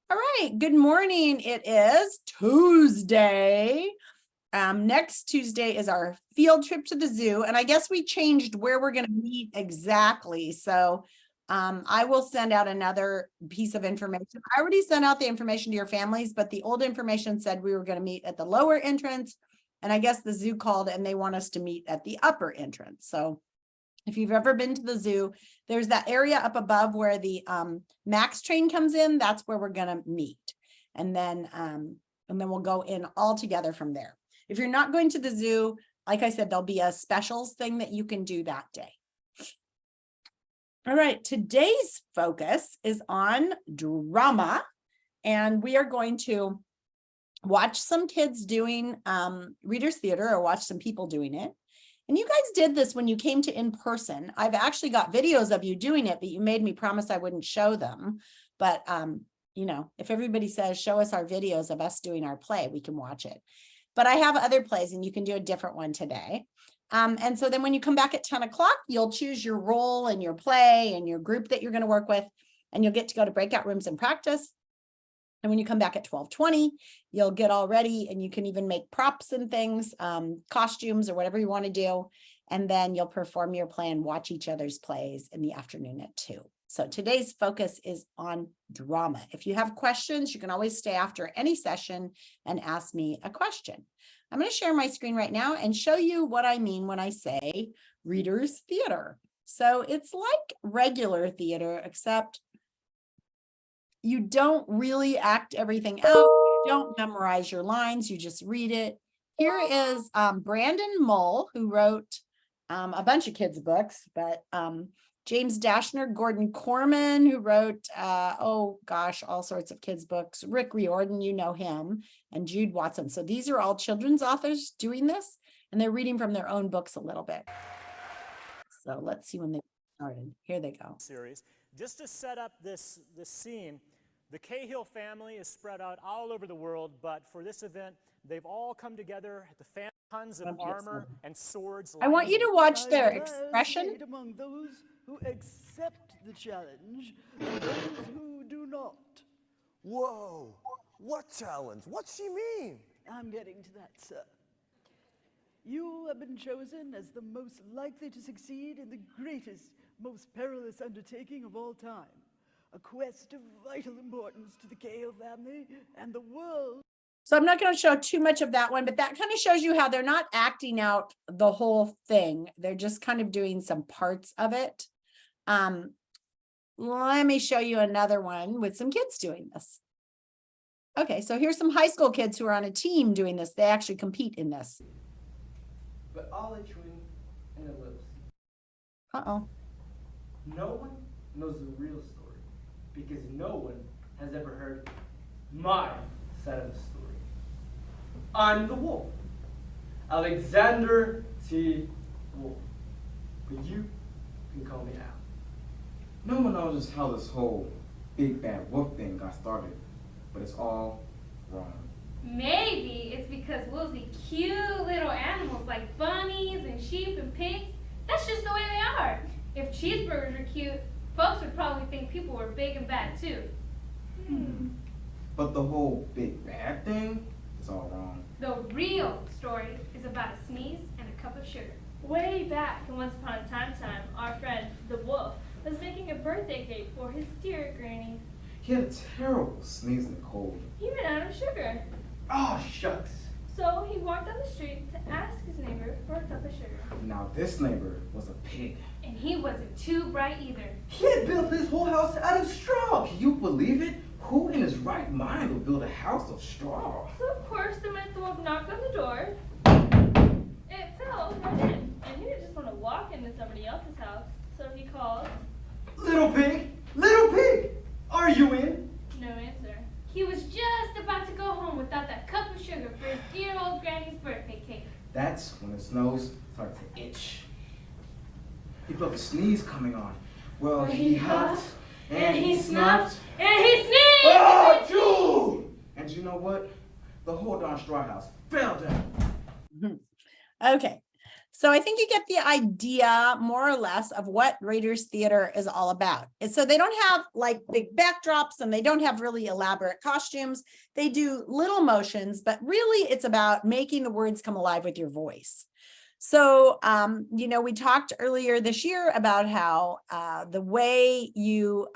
All right, good morning. It is Tuesday. Next Tuesday is our field trip to the zoo, and I guess we changed where we're going to meet exactly. So I will send out another piece of information. I already sent out the information to your families, but the old information said we were going to meet at the lower entrance, and I guess the zoo called and they want us to meet at the upper entrance. So if you've ever been to the zoo, there's that area up above where the MAX train comes in. That's where we're going to meet. And then we'll go in all together from there. If you're not going to the zoo, like I said, there'll be a specials thing that you can do that day. All right, today's focus is on drama. And we are going to watch some kids doing Reader's Theater, or watch some people doing it. And you guys did this when you came to in person. I've actually got videos of you doing it, but you made me promise I wouldn't show them. But, if everybody says, show us our videos of us doing our play, we can watch it. But I have other plays and you can do a different one today. And so then when you come back at 10 o'clock, you'll choose your role and your play and your group that you're going to work with, and you'll get to go to breakout rooms and practice. And when you come back at 12:20, you'll get all ready and you can even make props and things, costumes or whatever you want to do. And then you'll perform your play and watch each other's plays in the afternoon at 2. So today's focus is on drama. If you have questions, you can always stay after any session and ask me a question. I'm going to share my screen right now and show you what I mean when I say Reader's Theater. So it's like regular theater, except you don't really act everything out. You don't memorize your lines. You just read it. Here is Brandon Mull, who wrote a bunch of kids' books, but James Dashner, Gordon Corman, who wrote, all sorts of kids' books. Rick Riordan, you know him, and Jude Watson. So these are all children's authors doing this, and they're reading from their own books a little bit. So let's see when they started. Here they go. Series. Just to set up this scene, the Cahill family is spread out all over the world, but for this event, they've all come together at the family, tons of armor and swords. I want you to watch their expression. Among those who accept the challenge and those who do not. Whoa, what challenge? What's she mean? I'm getting to that, sir. You have been chosen as the most likely to succeed in the greatest, most perilous undertaking of all time. A quest of vital importance to the Cahill family and the world. So I'm not going to show too much of that one, but that kind of shows you how they're not acting out the whole thing. They're just kind of doing some parts of it. Let me show you another one with some kids doing this. Okay, so here's some high school kids who are on a team doing this. They actually compete in this. But all are true and a little. Uh-oh. No one knows the real story because no one has ever heard my side of the story. I'm the wolf, Alexander T. Wolf, but you can call me Al. No one knows just how this whole big bad wolf thing got started, but it's all wrong. Maybe it's because wolves eat cute little animals like bunnies and sheep and pigs. That's just the way they are. If cheeseburgers are cute, folks would probably think people were big and bad too. But the whole big bad thing is all wrong. The real story is about a sneeze and a cup of sugar. Way back, once upon a time, our friend, the wolf, was making a birthday cake for his dear granny. He had a terrible sneeze in the cold. He ran out of sugar. Oh, shucks. So he walked down the street to ask his neighbor for a cup of sugar. Now this neighbor was a pig. And he wasn't too bright either. He had built his whole house out of straw. Can you believe it? Who in his right mind would build a house of straw? So of course the minute the wolf knocked on the door, it fell right in. And he didn't just want to walk into somebody else's house. So he called. Little pig, are you in? No answer. He was just about to go home without that cup of sugar for his dear old granny's birthday cake. That's when his nose started to itch. He felt a sneeze coming on. Well, he huffed, and he snuffed, and he sneezed! Oh, Jude! And you know what? The whole darn straw house fell down. Okay, So I think you get the idea more or less of what Raiders Theater is all about. And so they don't have like big backdrops and they don't have really elaborate costumes. They do little motions, but really it's about making the words come alive with your voice. So, you know, we talked earlier this year about how the way you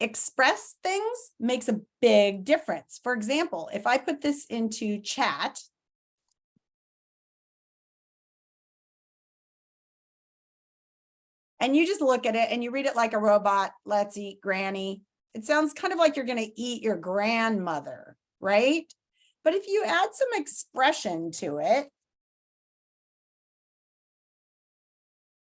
express things makes a big difference. For example, if I put this into chat, and you just look at it and you read it like a robot, let's eat granny. It sounds kind of like you're going to eat your grandmother, right? But if you add some expression to it,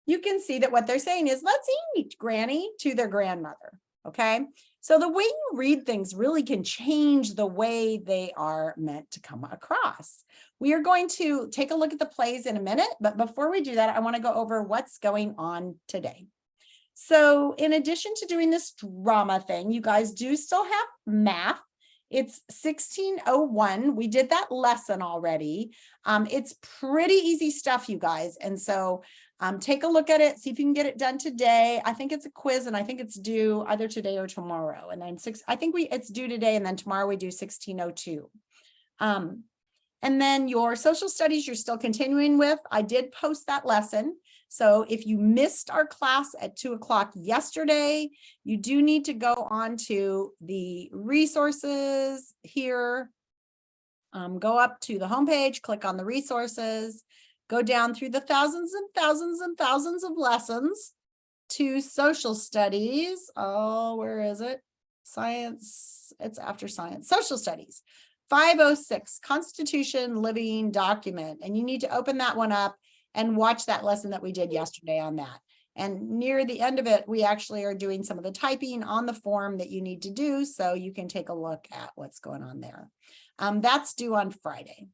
you can see that what they're saying is, let's eat granny, to their grandmother, okay? So the way you read things really can change the way they are meant to come across. We are going to take a look at the plays in a minute, but before we do that, I want to go over what's going on today. So in addition to doing this drama thing, you guys do still have math. It's 1601. We did that lesson already. It's pretty easy stuff, you guys. And so take a look at it, see if you can get it done today. I think it's a quiz and I think it's due either today or tomorrow. And then it's due today and then tomorrow we do 1602. And then your social studies, you're still continuing with. I did post that lesson. So if you missed our class at 2 o'clock yesterday, you do need to go on to the resources here. Go up to the homepage, click on the resources, go down through the thousands and thousands and thousands of lessons to social studies. Oh, where is it? Science, it's after science, social studies. 506, Constitution Living Document. And you need to open that one up and watch that lesson that we did yesterday on that. And near the end of it, we actually are doing some of the typing on the form that you need to do, so you can take a look at what's going on there. That's due on Friday.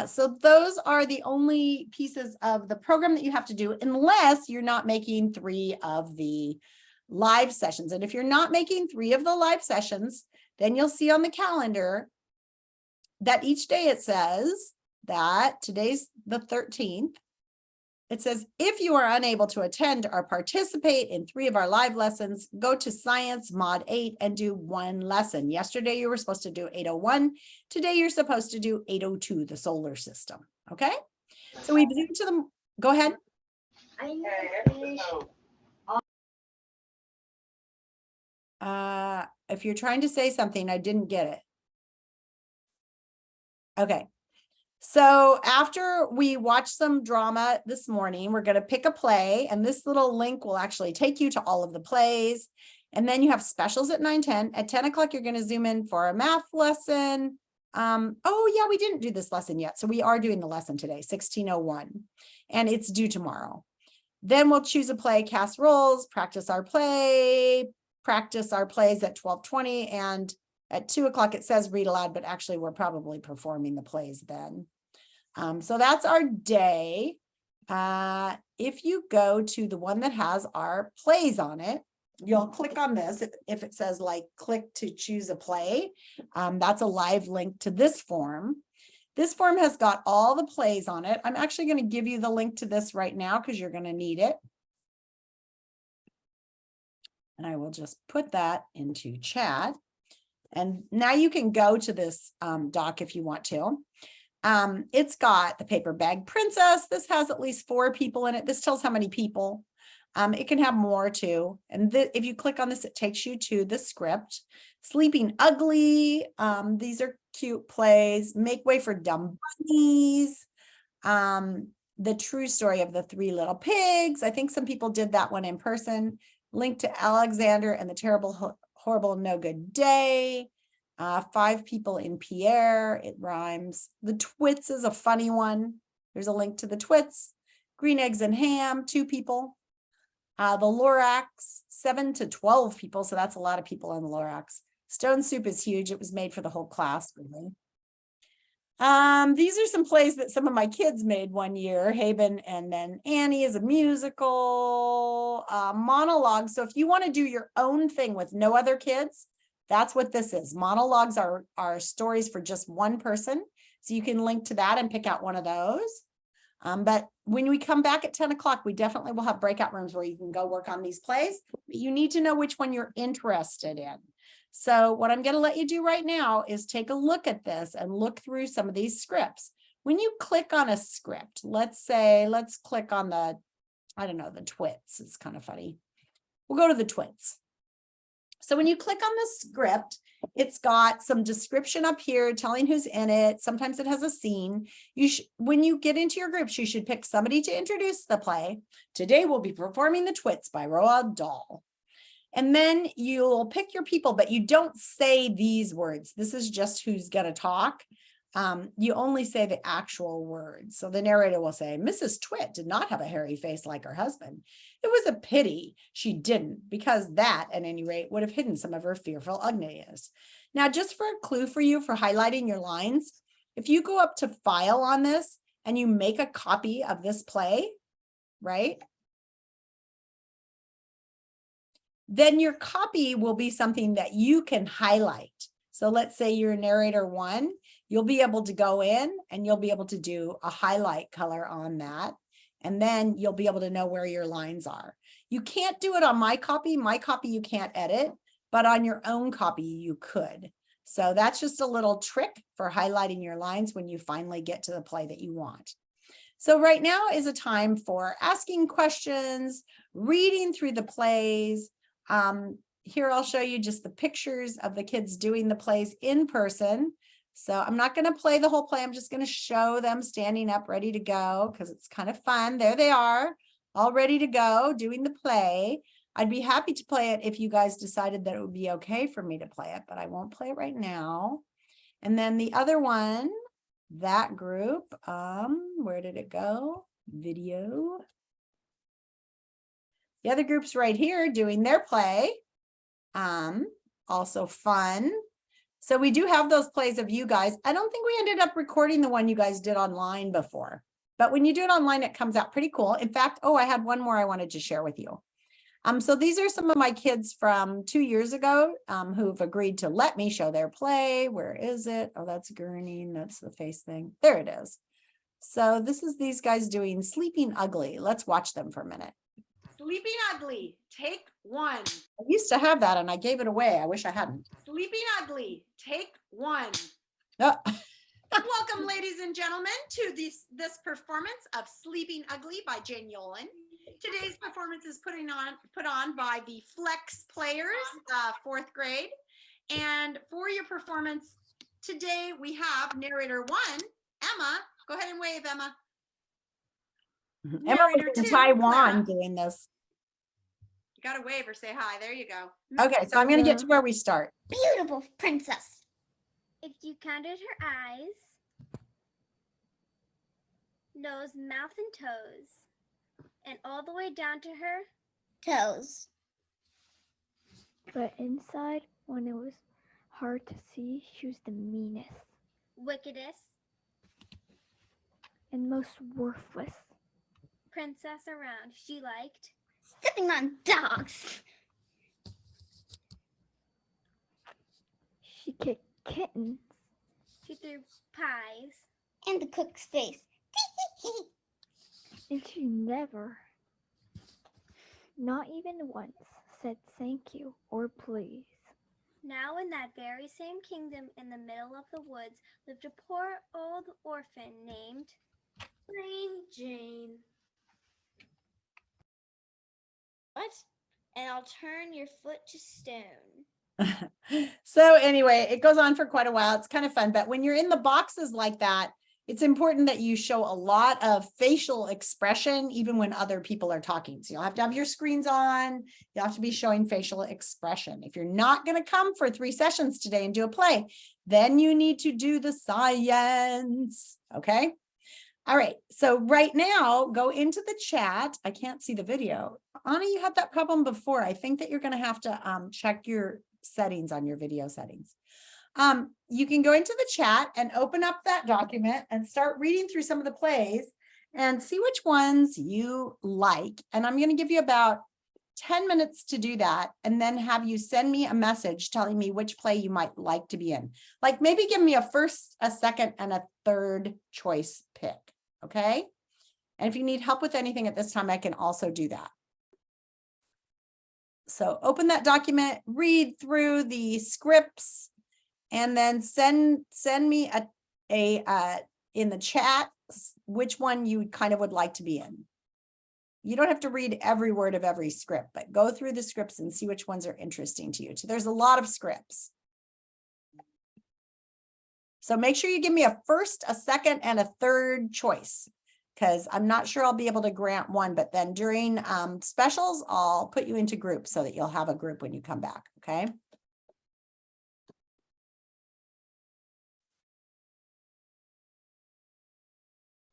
So those are the only pieces of the program that you have to do, unless you're not making 3 of the live sessions. And if you're not making 3 of the live sessions, then you'll see on the calendar that each day it says that today's the 13th. It says, if you are unable to attend or participate in 3 of our live lessons, go to Science Mod 8 and do 1 lesson. Yesterday, you were supposed to do 801. Today, you're supposed to do 802, the solar system. Okay? So we've zoomed to them. Go ahead. I need to finish. If you're trying to say something, I didn't get it. Okay. So after we watch some drama this morning, we're going to pick a play, and this little link will actually take you to all of the plays. And then you have specials at 9:10. At 10 o'clock, you're going to zoom in for a math lesson. Oh yeah, we didn't do this lesson yet. So we are doing the lesson today, 1601, and it's due tomorrow. Then we'll choose a play, cast roles, practice our plays at 12:20, and at 2 o'clock, it says read aloud, but actually we're probably performing the plays then. So that's our day. If you go to the one that has our plays on it, you'll click on this. If it says like click to choose a play, that's a live link to this form. This form has got all the plays on it. I'm actually going to give you the link to this right now because you're going to need it. And I will just put that into chat. And now you can go to this doc if you want to. It's got the Paper Bag Princess. This has at least 4 people in it. This tells how many people. It can have more too. And if you click on this, it takes you to the script. Sleeping Ugly. These are cute plays. Make Way for Dumb Bunnies. The True Story of the 3 Little Pigs. I think some people did that one in person. Link to Alexander and the Terrible, Horrible, No Good Day. 5 People in Pierre. It rhymes. The Twits is a funny one. There's a link to the Twits. Green Eggs and Ham, 2 people. The Lorax, 7 to 12 people. So that's a lot of people in the Lorax. Stone Soup is huge. It was made for the whole class, really. These are some plays that some of my kids made one year. Haben and then Annie is a musical, monologue. So if you want to do your own thing with no other kids, that's what this is. Monologues are stories for just one person. So you can link to that and pick out one of those. But when we come back at 10 o'clock, we definitely will have breakout rooms where you can go work on these plays. But you need to know which one you're interested in. So what I'm going to let you do right now is take a look at this and look through some of these scripts. When you click on a script, let's click on the, I don't know, the twits. It's kind of funny. We'll go to the twits. So when you click on the script, it's got some description up here telling who's in it. Sometimes it has a scene. When you get into your groups, you should pick somebody to introduce the play. Today we'll be performing The Twits by Roald Dahl. And then you'll pick your people, but you don't say these words. This is just who's going to talk. You only say the actual words. So the narrator will say, Mrs. Twit did not have a hairy face like her husband. It was a pity she didn't, because that, at any rate, would have hidden some of her fearful ugliness. Now, just for a clue for you for highlighting your lines, if you go up to File on this and you make a copy of this play, right? Then your copy will be something that you can highlight. So let's say you're narrator 1, you'll be able to go in and you'll be able to do a highlight color on that. And then you'll be able to know where your lines are. You can't do it on my copy. My copy you can't edit, but on your own copy you could. So that's just a little trick for highlighting your lines when you finally get to the play that you want. So right now is a time for asking questions, reading through the plays. Here I'll show you just the pictures of the kids doing the plays in person. So I'm not going to play the whole play. I'm just going to show them standing up, ready to go, because it's kind of fun. There they are, all ready to go, doing the play. I'd be happy to play it if you guys decided that it would be okay for me to play it, but I won't play it right now. And then the other one, that group, where did it go? Video. The other group's right here doing their play. Also fun. So we do have those plays of you guys. I don't think we ended up recording the one you guys did online before, but when you do it online, it comes out pretty cool. In fact, oh, I had one more I wanted to share with you. So these are some of my kids from 2 years ago who've agreed to let me show their play. Where is it? Oh, that's gurning. That's the face thing. There it is. So this is these guys doing Sleeping Ugly. Let's watch them for a minute. Sleeping Ugly, take 1. I used to have that and I gave it away. I wish I hadn't. Sleeping Ugly, take 1. Oh. Welcome, ladies and gentlemen, to this performance of Sleeping Ugly by Jane Yolen. Today's performance is put on by the Flex Players, 4th grade. And for your performance today, we have narrator 1, Emma. Go ahead and wave, Emma. Emma was in Taiwan doing this. You got to wave or say hi. There you go. Okay, so I'm going to get to where we start. Beautiful princess. If you counted her eyes, nose, mouth, and toes, and all the way down to her toes. But inside, when it was hard to see, she was the meanest, Wickedest and most worthless princess around. She liked stepping on dogs. She kicked kittens. She threw pies in the cook's face. And she never, not even once, said thank you or please. Now in that very same kingdom in the middle of the woods lived a poor old orphan named Plain Jane. What? And I'll turn your foot to stone. So anyway, it goes on for quite a while. It's kind of fun, but when you're in the boxes like that, it's important that you show a lot of facial expression, even when other people are talking. So you'll have to have your screens on. You'll have to be showing facial expression. If you're not going to come for 3 sessions today and do a play, then you need to do the science. Okay. All right. So right now, go into the chat. I can't see the video. Anna, you had that problem before. I think that you're going to have to check your settings on your video settings. You can go into the chat and open up that document and start reading through some of the plays and see which ones you like. And I'm going to give you about 10 minutes to do that and then have you send me a message telling me which play you might like to be in. Like maybe give me a first, a second, and a third choice pick, okay? And if you need help with anything at this time, I can also do that. So open that document, read through the scripts, and then send me a in the chat which one you kind of would like to be in. You don't have to read every word of every script, but go through the scripts and see which ones are interesting to you. So there's a lot of scripts. So make sure you give me a first, a second, and a third choice, because I'm not sure I'll be able to grant one, but then during specials, I'll put you into groups so that you'll have a group when you come back, okay?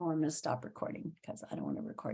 Oh, I'm going to stop recording because I don't want to record.